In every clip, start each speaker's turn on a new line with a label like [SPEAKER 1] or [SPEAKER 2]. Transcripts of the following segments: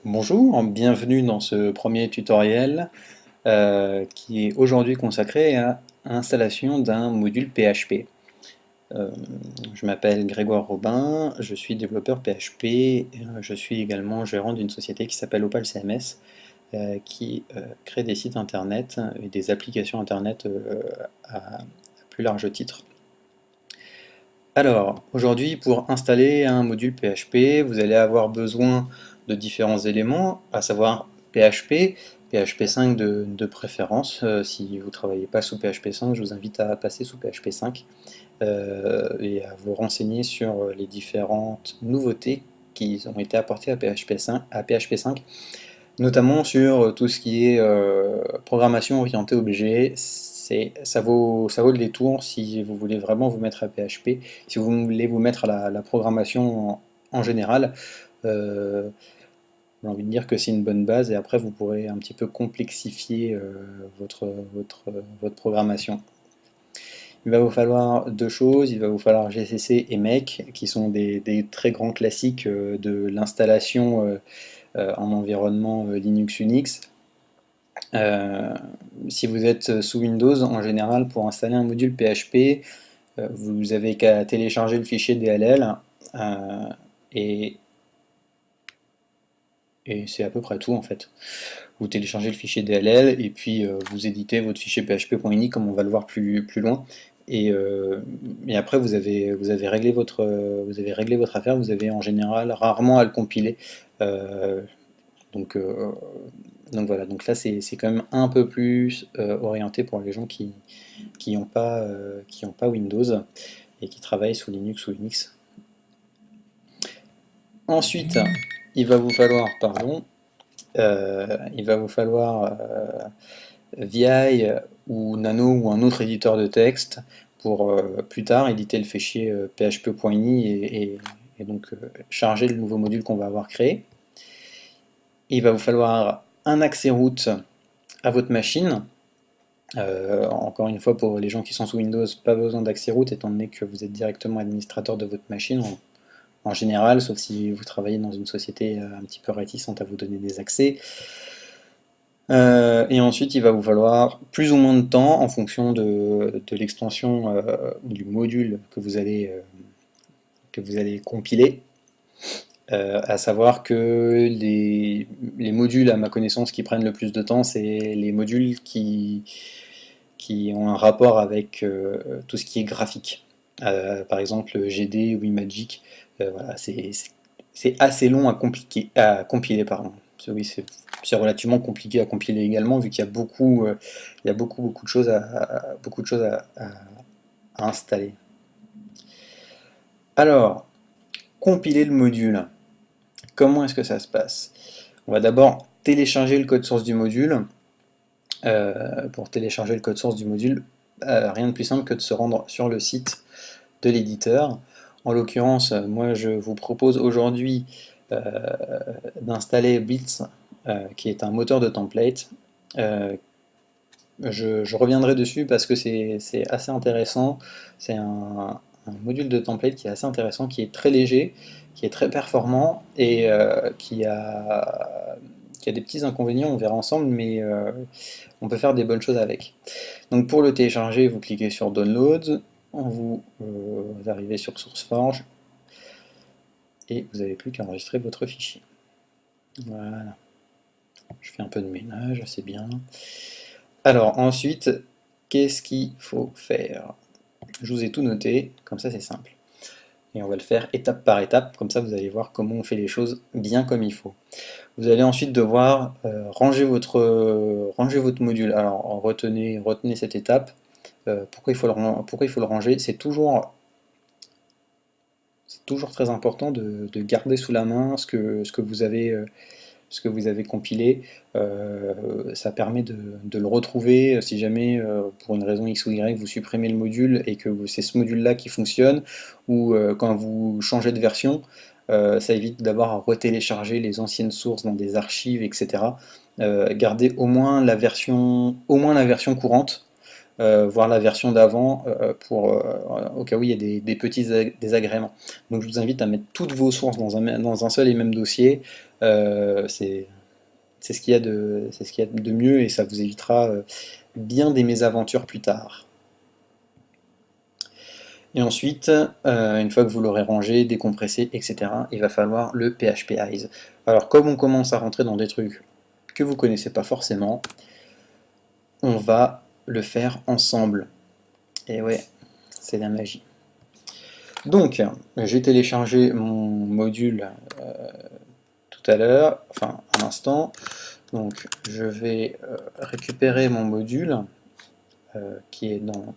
[SPEAKER 1] Bonjour, bienvenue dans ce premier tutoriel qui est aujourd'hui consacré à l'installation d'un module PHP. Euh, je m'appelle Grégoire Robin, je suis développeur PHP, je suis également gérant d'une société qui s'appelle Opal CMS qui crée des sites internet et des applications internet à plus large titre. Alors, aujourd'hui, pour installer un module PHP, vous allez avoir besoin de différents éléments, à savoir PHP, PHP 5 de préférence. Si vous ne travaillez pas sous PHP 5, je vous invite à passer sous PHP 5 et à vous renseigner sur les différentes nouveautés qui ont été apportées à PHP 5, notamment sur tout ce qui est programmation orientée objet. Ça vaut le détour si vous voulez vraiment vous mettre à PHP, si vous voulez vous mettre à la programmation en général. euh, j'ai envie de dire que c'est une bonne base et après vous pourrez un petit peu complexifier votre programmation. Il va vous falloir deux choses, il va vous falloir GCC et Make, qui sont des très grands classiques de l'installation en environnement Linux Unix. Euh, si vous êtes sous Windows, en général, pour installer un module PHP, vous avez qu'à télécharger le fichier DLL euh, et, et c'est à peu près tout en fait. Vous téléchargez le fichier DLL et puis vous éditez votre fichier php.ini comme on va le voir plus loin. Et après vous avez réglé votre affaire, vous avez en général rarement à le compiler. Euh, donc, euh, donc voilà, donc là c'est quand même un peu plus orienté pour les gens qui ont pas Windows et qui travaillent sous Linux ou Unix. Ensuite, il va vous falloir, pardon, il va vous falloir VI ou Nano ou un autre éditeur de texte pour plus tard éditer le fichier php.ini et donc charger le nouveau module qu'on va avoir créé. Il va vous falloir un accès route à votre machine. Encore une fois, pour les gens qui sont sous Windows, pas besoin d'accès route étant donné que vous êtes directement administrateur de votre machine en général, sauf si vous travaillez dans une société un petit peu réticente à vous donner des accès. Et ensuite, il va vous falloir plus ou moins de temps en fonction de l'extension du module que vous allez compiler. À savoir que les modules, à ma connaissance, qui prennent le plus de temps, c'est les modules qui ont un rapport avec tout ce qui est graphique. Par exemple, GD ou Imagic, voilà, c'est assez long à compiler. Pardon. Oui, c'est relativement compliqué à compiler également, vu qu'il y a beaucoup de choses à installer. Alors, compiler le module. Comment est-ce que ça se passe? On va d'abord télécharger le code source du module. Pour télécharger le code source du module, rien de plus simple que de se rendre sur le site de l'éditeur. En l'occurrence, moi je vous propose aujourd'hui d'installer Blitz, qui est un moteur de template. Je reviendrai dessus parce que c'est assez intéressant. C'est un module de template qui est assez intéressant, qui est très léger, qui est très performant et qui a des petits inconvénients, on verra ensemble, mais on peut faire des bonnes choses avec. Donc pour le télécharger, vous cliquez sur Downloads, vous arrivez sur SourceForge et vous n'avez plus qu'à enregistrer votre fichier. Voilà. Je fais un peu de ménage, c'est bien. Alors ensuite, qu'est-ce qu'il faut faire? Je vous ai tout noté, comme ça c'est simple. Et on va le faire étape par étape, comme ça vous allez voir comment on fait les choses bien comme il faut. Vous allez ensuite devoir ranger votre module. Alors retenez cette étape. Pourquoi il faut le ranger? C'est toujours très important de garder sous la main ce que vous avez compilé. Ça permet de le retrouver si jamais, pour une raison X ou Y, vous supprimez le module et que c'est ce module-là qui fonctionne, ou quand vous changez de version, ça évite d'avoir à retélécharger les anciennes sources dans des archives, etc. Gardez au moins la version courante, voire la version d'avant, au cas où il y a des petits désagréments. Donc je vous invite à mettre toutes vos sources dans un seul et même dossier, C'est ce qu'il y a c'est ce qu'il y a de mieux et ça vous évitera bien des mésaventures plus tard. Et ensuite, une fois que vous l'aurez rangé, décompressé, etc., il va falloir le PHP Eyes. Alors comme on commence à rentrer dans des trucs que vous ne connaissez pas forcément, on va le faire ensemble. Et ouais, c'est la magie. Donc, j'ai téléchargé mon module tout à l'heure, enfin à l'instant. Donc, je vais récupérer mon module qui est dans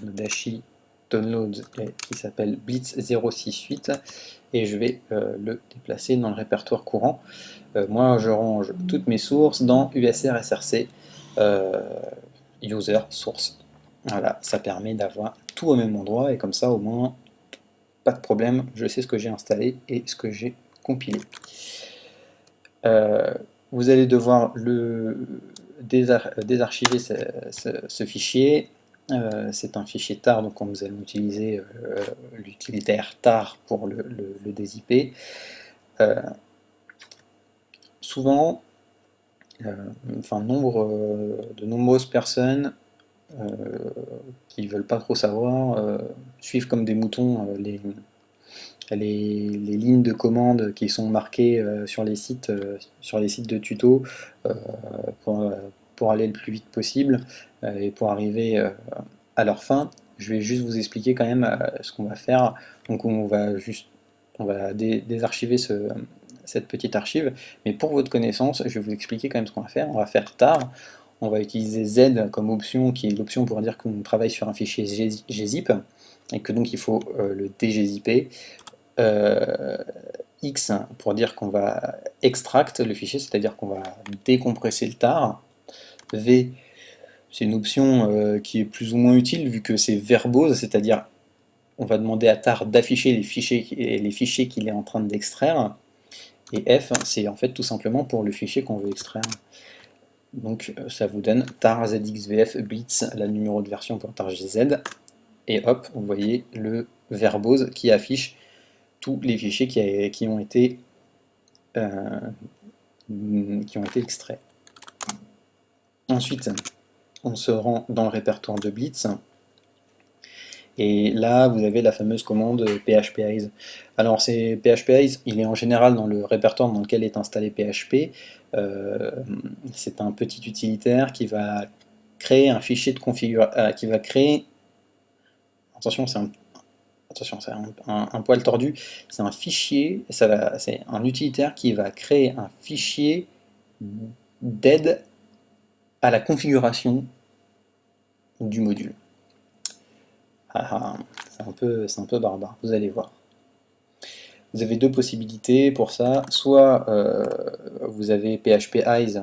[SPEAKER 1] le Dashi Downloads et qui s'appelle Blitz 068 et je vais le déplacer dans le répertoire courant. Moi, je range toutes mes sources dans USR SRC User Source. Voilà, ça permet d'avoir tout au même endroit et comme ça, au moins, pas de problème, je sais ce que j'ai installé et ce que j'ai compilé. Vous allez devoir désarchiver ce fichier. C'est un fichier tar, donc vous allez utiliser l'utilitaire tar pour le dézipper. Souvent, de nombreuses personnes qui ne veulent pas trop savoir suivent comme des moutons les lignes de commande qui sont marquées sur les sites de tuto pour aller le plus vite possible et pour arriver à leur fin. Je vais juste vous expliquer quand même ce qu'on va faire. Donc on va désarchiver cette petite archive, mais pour votre connaissance, je vais vous expliquer quand même ce qu'on va faire. On va faire tar, on va utiliser Z comme option, qui est l'option pour dire qu'on travaille sur un fichier gzip, et que donc il faut le dgzipper. X pour dire qu'on va extract le fichier, c'est-à-dire qu'on va décompresser le tar. V, c'est une option qui est plus ou moins utile vu que c'est verbose, c'est-à-dire on va demander à tar d'afficher les fichiers qu'il est en train d'extraire. Et F, c'est en fait tout simplement pour le fichier qu'on veut extraire. Donc ça vous donne tar zxvf blitz, la numéro de version pour tar gz, et hop, vous voyez le verbose qui affiche tous les fichiers qui ont été extraits. Ensuite, on se rend dans le répertoire de Blitz, et là, vous avez la fameuse commande PHP Eyes. Alors, PHP Eyes, il est en général dans le répertoire dans lequel est installé PHP. C'est un petit utilitaire qui va créer un fichier de configuration, qui va créer... Attention, c'est un poil tordu, c'est un fichier, c'est un utilitaire qui va créer un fichier d'aide à la configuration du module. C'est un peu barbare, vous allez voir. Vous avez deux possibilités pour ça, soit vous avez PHP Eyes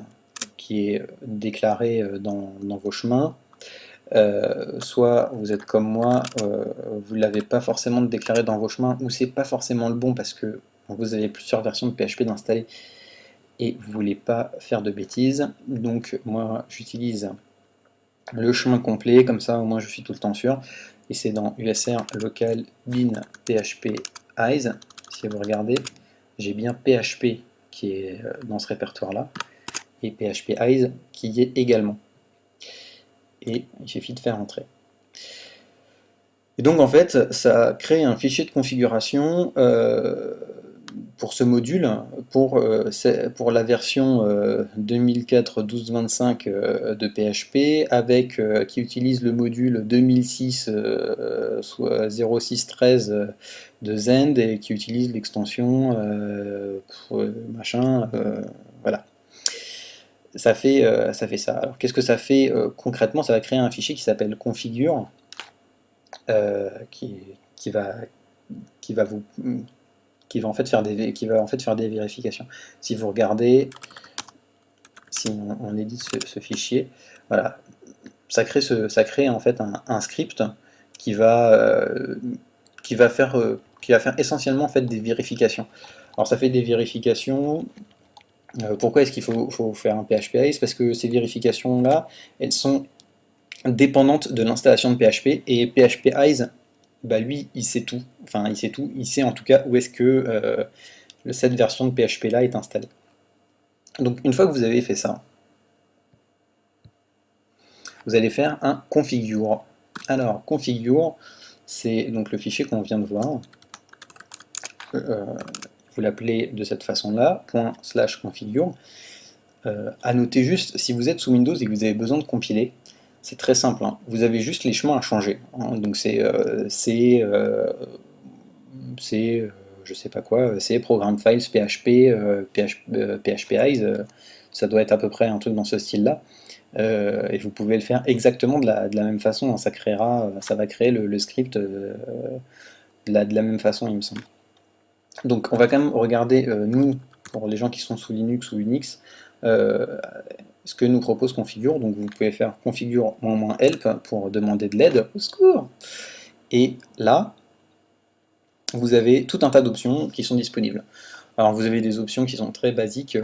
[SPEAKER 1] qui est déclaré dans vos chemins, soit vous êtes comme moi, vous ne l'avez pas forcément déclaré dans vos chemins, ou c'est pas forcément le bon parce que vous avez plusieurs versions de PHP d'installer et vous ne voulez pas faire de bêtises. Donc moi j'utilise le chemin complet, comme ça au moins je suis tout le temps sûr, et c'est dans usr local bin php eyes. Si vous regardez, j'ai bien PHP qui est dans ce répertoire là, et PHP eyes qui y est également. Et il suffit de faire entrer. Et donc en fait, ça crée un fichier de configuration pour ce module, pour la version 2004-12.25 de PHP, qui utilise le module 2006 soit 06.13 de Zend et qui utilise l'extension machin, voilà. Ça fait ça. Alors qu'est-ce que ça fait concrètement? Ça va créer un fichier qui s'appelle configure, qui va en fait faire des vérifications. Si vous regardez, si on édite ce fichier, voilà, ça crée en fait un script qui va faire essentiellement en fait des vérifications. Alors ça fait des vérifications. Pourquoi est-ce qu'il faut faire un PHP Eyes? Parce que ces vérifications-là, elles sont dépendantes de l'installation de PHP, et PHP Eyes, bah lui, il sait tout. Enfin, il sait tout. Il sait en tout cas où est-ce que cette version de PHP là est installée. Donc une fois que vous avez fait ça, vous allez faire un configure. Alors configure, c'est donc le fichier qu'on vient de voir. Vous l'appelez de cette façon-là, ./configure. À noter juste, si vous êtes sous Windows et que vous avez besoin de compiler, c'est très simple, hein. Vous avez juste les chemins à changer, hein. Donc je sais pas quoi, c'est program files PHP, PHPIs, ça doit être à peu près un truc dans ce style-là. Et vous pouvez le faire exactement de la même façon, hein. Ça va créer le script de la même façon, il me semble. Donc on va quand même regarder, nous, pour les gens qui sont sous Linux ou Unix, ce que nous propose configure. Donc vous pouvez faire configure -help pour demander de l'aide, au secours. Et là, vous avez tout un tas d'options qui sont disponibles. Alors vous avez des options qui sont très basiques,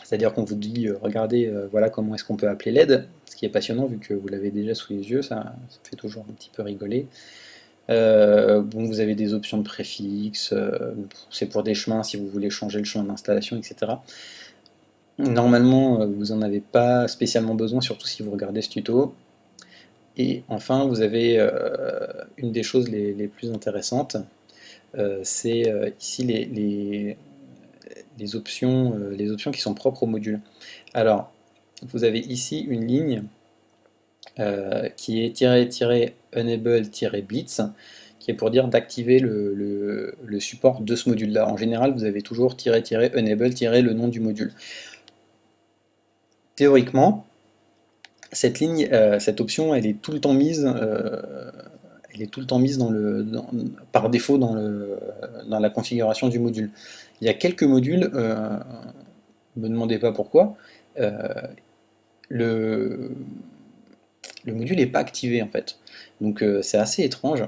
[SPEAKER 1] c'est-à-dire qu'on vous dit, regardez, voilà comment est-ce qu'on peut appeler l'aide, ce qui est passionnant vu que vous l'avez déjà sous les yeux, ça fait toujours un petit peu rigoler. Bon, vous avez des options de préfixe, c'est pour des chemins si vous voulez changer le chemin d'installation, etc. Normalement, vous n'en avez pas spécialement besoin, surtout si vous regardez ce tuto. Et enfin, vous avez une des choses les plus intéressantes, c'est ici les options qui sont propres au module. Alors, vous avez ici une ligne qui est "-enable-blitz", qui est pour dire d'activer le support de ce module-là. En général, vous avez toujours "-enable" le nom du module. Théoriquement, cette option, elle est tout le temps mise, par défaut dans la configuration du module. Il y a quelques modules, ne me demandez pas pourquoi, le module n'est pas activé en fait. Donc c'est assez étrange.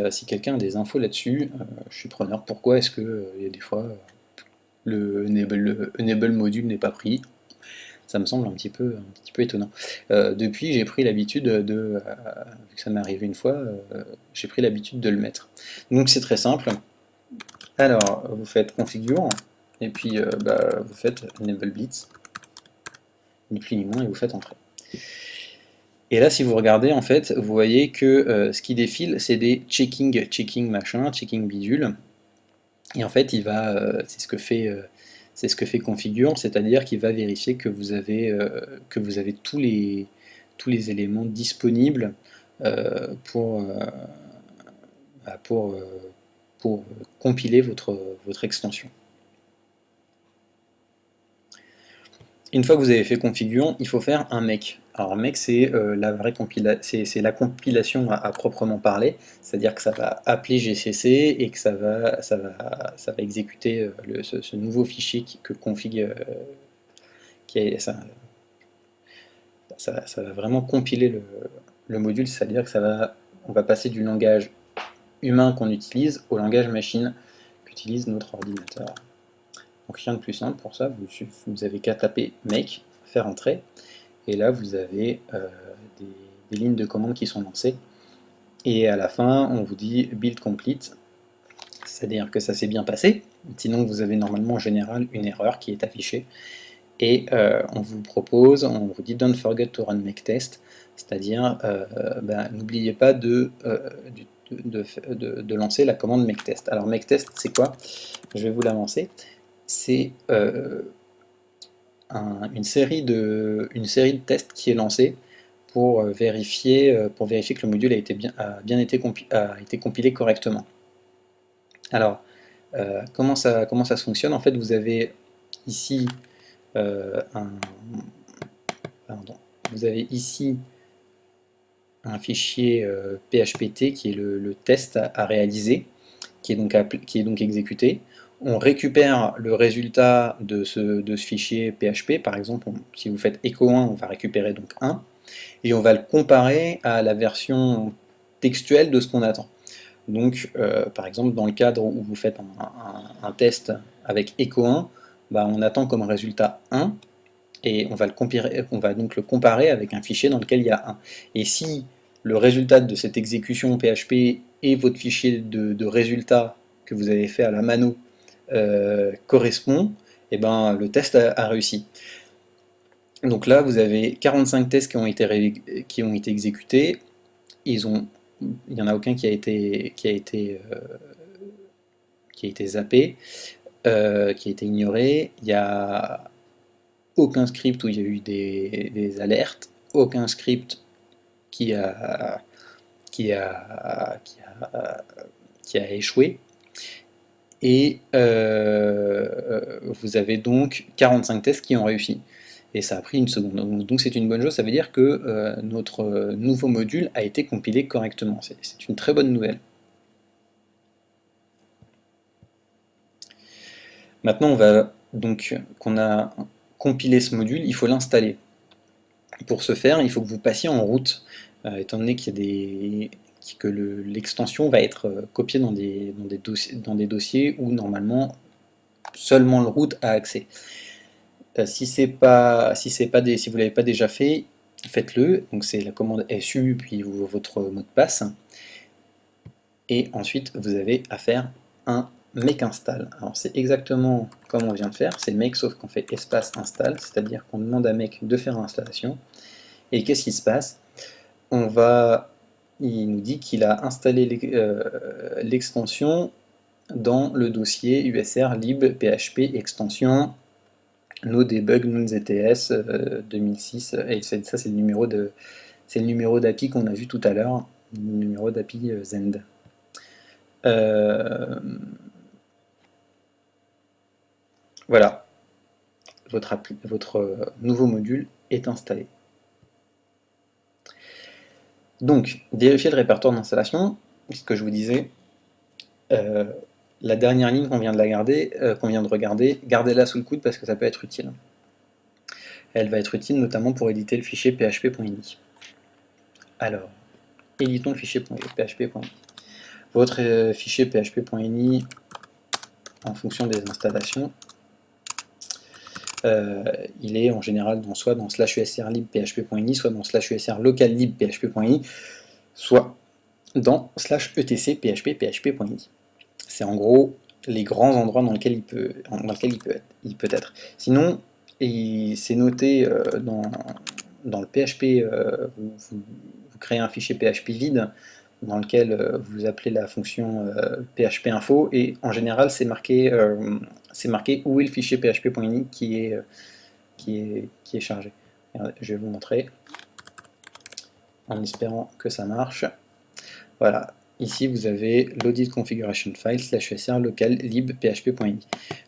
[SPEAKER 1] Si quelqu'un a des infos là-dessus, je suis preneur. Pourquoi est-ce que il y a des fois le enable module n'est pas pris? Ça me semble un petit peu étonnant. Depuis, j'ai pris l'habitude vu que ça m'est arrivé une fois, j'ai pris l'habitude de le mettre. Donc c'est très simple. Alors, vous faites configure, et puis vous faites enable blitz, ni plus ni moins, et vous faites entrer. Et là, si vous regardez, en fait, vous voyez que ce qui défile, c'est des checking machin, checking bidule. Et en fait, c'est ce que fait configure, c'est-à-dire qu'il va vérifier que vous avez tous les éléments disponibles pour compiler votre extension. Une fois que vous avez fait configure, il faut faire un make. Alors make, c'est la compilation à proprement parler, c'est-à-dire que ça va appeler GCC et que ça va exécuter ce nouveau fichier que config, ça va vraiment compiler le module, c'est-à-dire que on va passer du langage humain qu'on utilise au langage machine qu'utilise notre ordinateur. Donc rien de plus simple pour ça, vous avez qu'à taper make, faire entrer, et là vous avez des lignes de commande qui sont lancées, et à la fin on vous dit build complete, c'est-à-dire que ça s'est bien passé, sinon vous avez normalement en général une erreur qui est affichée, et on vous dit don't forget to run make test, c'est-à-dire n'oubliez pas de lancer la commande make test. Alors make test c'est quoi? Je vais vous la lancer. C'est une série de tests qui est lancée pour vérifier que le module a été compilé correctement. Alors, comment ça fonctionne? En fait, vous avez ici un fichier PHPT qui est le test à réaliser, qui est donc exécuté. On récupère le résultat de ce fichier PHP, par exemple, si vous faites echo 1, on va récupérer donc 1, et on va le comparer à la version textuelle de ce qu'on attend. Donc, par exemple, dans le cadre où vous faites un test avec echo 1, on attend comme résultat 1, et on va donc le comparer avec un fichier dans lequel il y a 1. Et si le résultat de cette exécution PHP et votre fichier de résultat que vous avez fait à la mano correspond, et ben, le test a réussi. Donc là, vous avez 45 tests qui ont été exécutés. Il n'y en a aucun qui a été zappé, qui a été ignoré. Il n'y a aucun script où il y a eu des alertes, aucun script qui a, qui a, qui a, qui a échoué. Et vous avez donc 45 tests qui ont réussi. Et ça a pris une seconde. Donc c'est une bonne chose, ça veut dire que notre nouveau module a été compilé correctement. C'est une très bonne nouvelle. Maintenant, qu'on a compilé ce module, il faut l'installer. Pour ce faire, il faut que vous passiez en route, étant donné que l'extension va être copiée dans des dossiers où normalement seulement le root a accès. Si vous ne l'avez pas déjà fait, faites-le. Donc c'est la commande su puis votre mot de passe. Et ensuite vous avez à faire un make install. Alors c'est exactement comme on vient de faire, c'est make sauf qu'on fait espace install, c'est-à-dire qu'on demande à make de faire l'installation. Et qu'est-ce qui se passe? Il nous dit qu'il a installé l'extension dans le dossier usr lib php extension no debug nunzts 2006, et ça c'est le numéro d'API qu'on a vu tout à l'heure, le numéro d'API Zend. Voilà, votre nouveau module est installé. Donc, vérifier le répertoire d'installation, ce que je vous disais, la dernière ligne qu'on vient de regarder, gardez-la sous le coude parce que ça peut être utile. Elle va être utile notamment pour éditer le fichier php.ini. Alors, éditons le fichier php.ini. Votre fichier php.ini, en fonction des installations, il est en général soit dans /usr lib php.ini, soit dans /usr local lib php.ini, soit dans /etc php.ini. C'est en gros les grands endroits dans lesquels il peut être. Sinon, c'est noté dans le PHP, vous créez un fichier PHP vide dans lequel vous appelez la fonction PHP info, et en général c'est marqué où est le fichier php.ini qui est chargé. Regardez, je vais vous montrer en espérant que ça marche. Voilà, ici vous avez l'audit configuration file /usr local lib php.ini.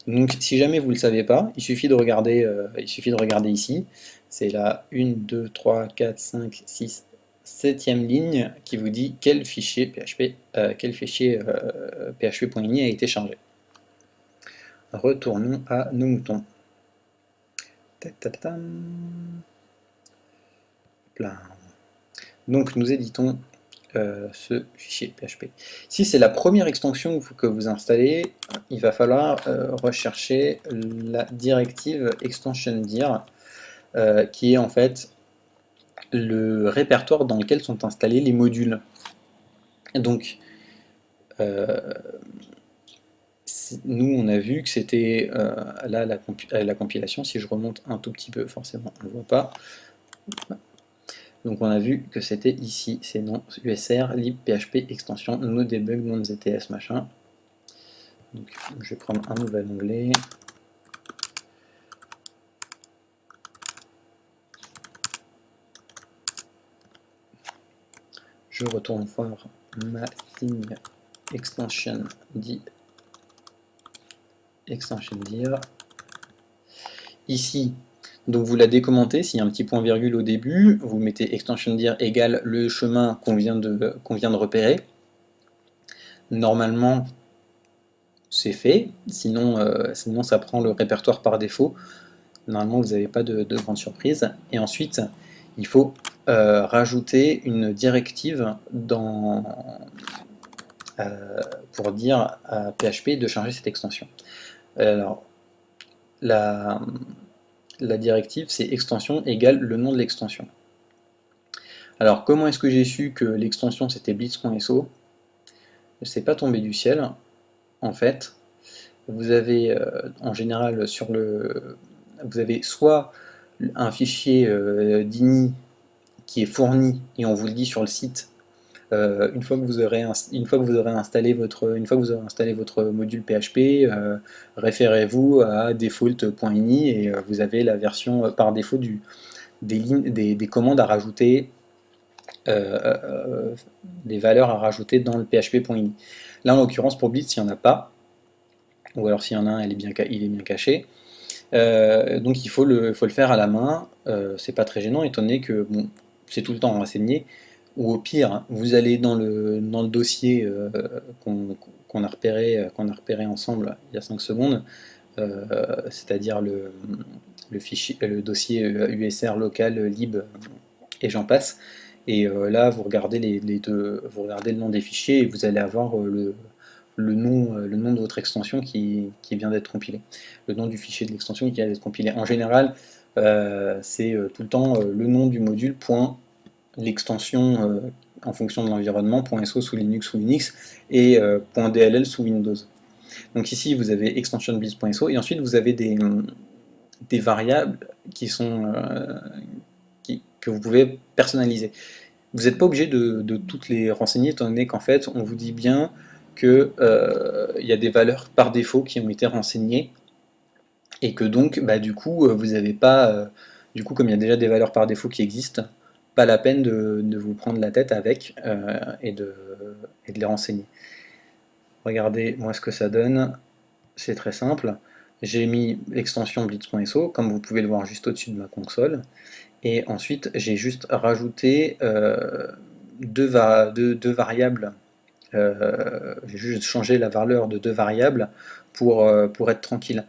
[SPEAKER 1] Donc si jamais vous ne le savez pas, il suffit de regarder ici. C'est la 1, 2, 3, 4, 5, 6, 7e ligne qui vous dit quel fichier php.ini a été chargé. Retournons à nos moutons. Donc nous éditons ce fichier PHP. Si c'est la première extension que vous installez, il va falloir rechercher la directive extension-dir, qui est en fait le répertoire dans lequel sont installés les modules. Donc, nous on a vu que c'était là la compilation. Si je remonte un tout petit peu, forcément on ne voit pas. Donc on a vu que c'était ici, c'est non usr lib php extension no debug non zts machin. Donc je vais prendre un nouvel onglet. Je retourne voir ma ligne extension dir. Ici, donc vous la décommentez, s'il y a un petit point virgule au début, vous mettez extension dir égale le chemin qu'on vient de repérer. Normalement, c'est fait, sinon ça prend le répertoire par défaut. Normalement, vous n'avez pas de grande surprise. Et ensuite, il faut rajouter une directive pour dire à PHP de charger cette extension. Alors, la directive, c'est extension égale le nom de l'extension. Alors, comment est-ce que j'ai su que l'extension c'était blitz.so? C'est pas tombé du ciel, en fait. vous avez en général vous avez soit un fichier d'INI qui est fourni et on vous le dit sur le site. Une fois que vous aurez installé votre module PHP, référez-vous à default.ini et vous avez la version par défaut des commandes à rajouter, des valeurs à rajouter dans le php.ini. Là, en l'occurrence, pour Blitz, il n'y en a pas, ou alors s'il y en a un, il est bien caché. Donc il faut le faire à la main. C'est pas très gênant, étant donné que bon, c'est tout le temps renseigné. Ou au pire, vous allez dans le dossier qu'on a repéré ensemble il y a 5 secondes, c'est-à-dire le dossier USR local, lib et j'en passe. Et là, vous regardez vous regardez le nom des fichiers et vous allez avoir le nom de votre extension qui vient d'être compilé. Le nom du fichier de l'extension qui vient d'être compilé. En général, c'est tout le temps le nom du module, point, l'extension en fonction de l'environnement, .so sous Linux ou Unix, et .dll sous Windows. Donc ici, vous avez extensionblitz.so, et ensuite vous avez des variables qui sont, que vous pouvez personnaliser. Vous n'êtes pas obligé de toutes les renseigner, étant donné qu'en fait, on vous dit bien qu'il y a des valeurs par défaut qui ont été renseignées, et que donc, bah, du coup, vous n'avez pas, du coup, comme il y a déjà des valeurs par défaut qui existent, pas la peine de vous prendre la tête avec et de les renseigner. Regardez moi ce que ça donne, c'est très simple. J'ai mis l'extension blitz.so, comme vous pouvez le voir juste au-dessus de ma console, et ensuite j'ai juste rajouté deux variables. J'ai juste changé la valeur de deux variables pour être tranquille.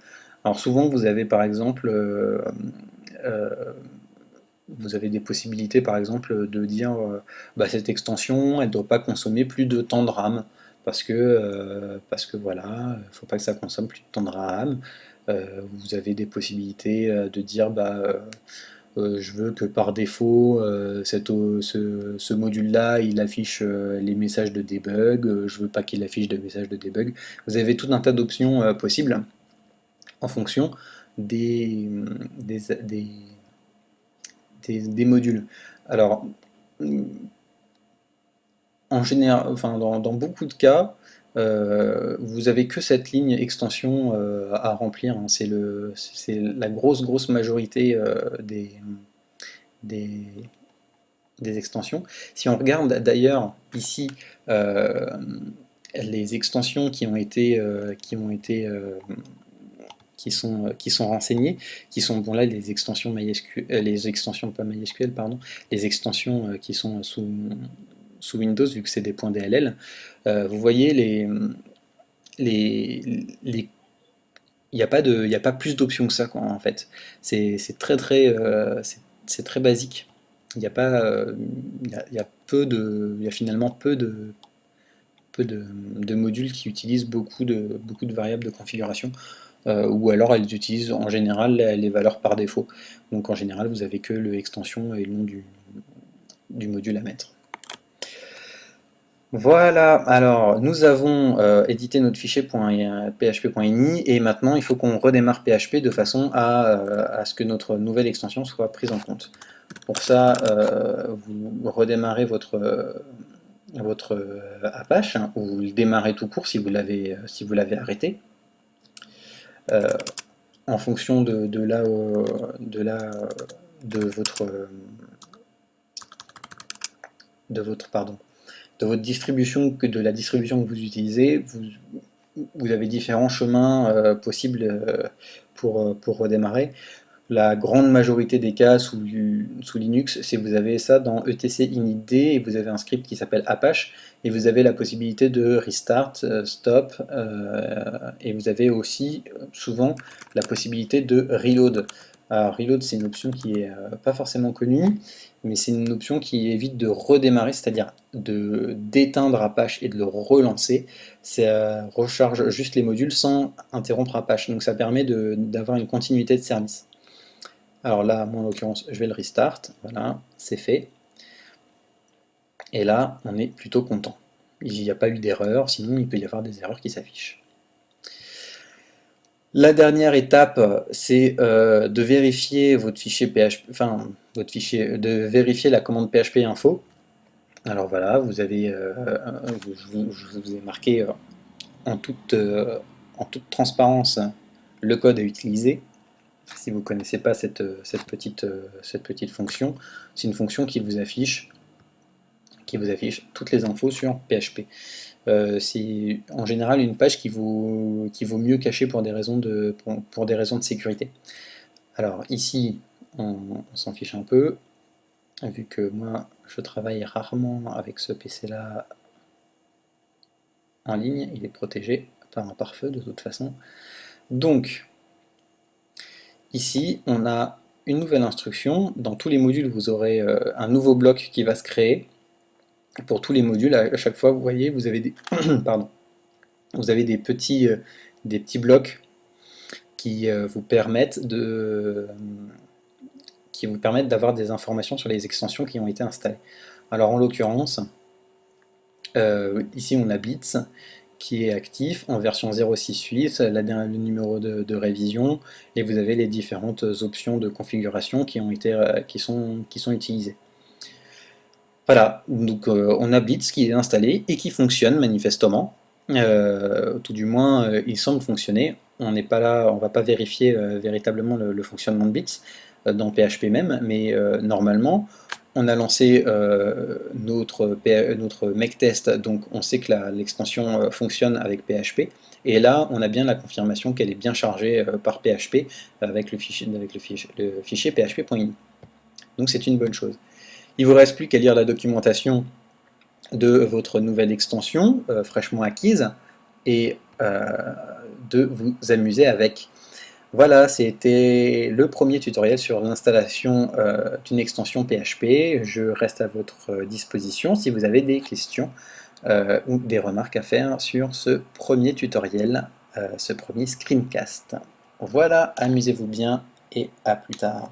[SPEAKER 1] Alors souvent vous avez par exemple vous avez des possibilités par exemple de dire bah, cette extension elle ne doit pas consommer plus de temps de RAM parce que voilà, il ne faut pas que ça consomme plus de temps de RAM. Vous avez des possibilités de dire bah, je veux que par défaut ce module-là il affiche les messages de debug, je veux pas qu'il affiche de messages de debug. Vous avez tout un tas d'options possibles en fonction des, des, des, des modules. Alors, en général, enfin, dans beaucoup de cas, vous avez que cette ligne extension à remplir, hein. C'est la grosse majorité des, des extensions. Si on regarde d'ailleurs ici les extensions qui sont renseignées, qui sont bon là les extensions MySQL, les extensions pas MySQL pardon, les extensions qui sont sous Windows vu que c'est des .dll. Vous voyez il n'y a pas plus d'options que ça quoi, en fait. C'est c'est très basique. Il y a pas il y a finalement peu de modules qui utilisent beaucoup de variables de configuration. Ou alors elles utilisent en général les valeurs par défaut. Donc en général vous avez que l'extension et le nom du module à mettre. Voilà, alors nous avons édité notre fichier .php.ini et maintenant il faut qu'on redémarre PHP de façon à ce que notre nouvelle extension soit prise en compte. Pour ça, vous redémarrez votre Apache, hein, ou vous le démarrez tout court si vous l'avez arrêté. En fonction de votre distribution, de la distribution que vous utilisez, vous avez différents chemins possibles pour redémarrer. La grande majorité des cas sous Linux, c'est vous avez ça dans etc initd et vous avez un script qui s'appelle Apache et vous avez la possibilité de restart, stop et vous avez aussi souvent la possibilité de reload. Alors reload c'est une option qui est pas forcément connue, mais c'est une option qui évite de redémarrer, c'est-à-dire d'éteindre Apache et de le relancer. Ça recharge juste les modules sans interrompre Apache, donc ça permet d'avoir une continuité de service. Alors là, moi en l'occurrence, je vais le restart, voilà, c'est fait. Et là, on est plutôt content. Il n'y a pas eu d'erreur, sinon il peut y avoir des erreurs qui s'affichent. La dernière étape, c'est de vérifier votre fichier PHP, enfin de vérifier la commande PHP info. Alors voilà, vous avez, je vous ai marqué en toute transparence le code à utiliser. Si vous ne connaissez pas cette petite fonction, c'est une fonction qui vous affiche toutes les infos sur PHP. C'est en général une page qui vaut mieux cacher pour des raisons de sécurité. Alors ici, on s'en fiche un peu, vu que moi je travaille rarement avec ce PC là en ligne, il est protégé par un pare-feu de toute façon. Donc ici on a une nouvelle instruction. Dans tous les modules vous aurez un nouveau bloc qui va se créer. Pour tous les modules, à chaque fois vous voyez, vous avez des pardon, vous avez des petits blocs qui vous permettent d'avoir des informations sur les extensions qui ont été installées. Alors en l'occurrence, ici on a Blitz qui est actif en version 0.6.8, le numéro de révision, et vous avez les différentes options de configuration qui sont utilisées. Voilà, donc on a Blitz qui est installé et qui fonctionne manifestement. Tout du moins, il semble fonctionner. On n'est pas là, on va pas vérifier véritablement le fonctionnement de Blitz dans PHP même, mais normalement, on a lancé notre make test, donc on sait que l'extension fonctionne avec PHP. Et là, on a bien la confirmation qu'elle est bien chargée par PHP avec le fichier php.ini. Donc c'est une bonne chose. Il ne vous reste plus qu'à lire la documentation de votre nouvelle extension fraîchement acquise et de vous amuser avec. Voilà, c'était le premier tutoriel sur l'installation d'une extension PHP. Je reste à votre disposition si vous avez des questions ou des remarques à faire sur ce premier tutoriel, ce premier screencast. Voilà, amusez-vous bien et à plus tard.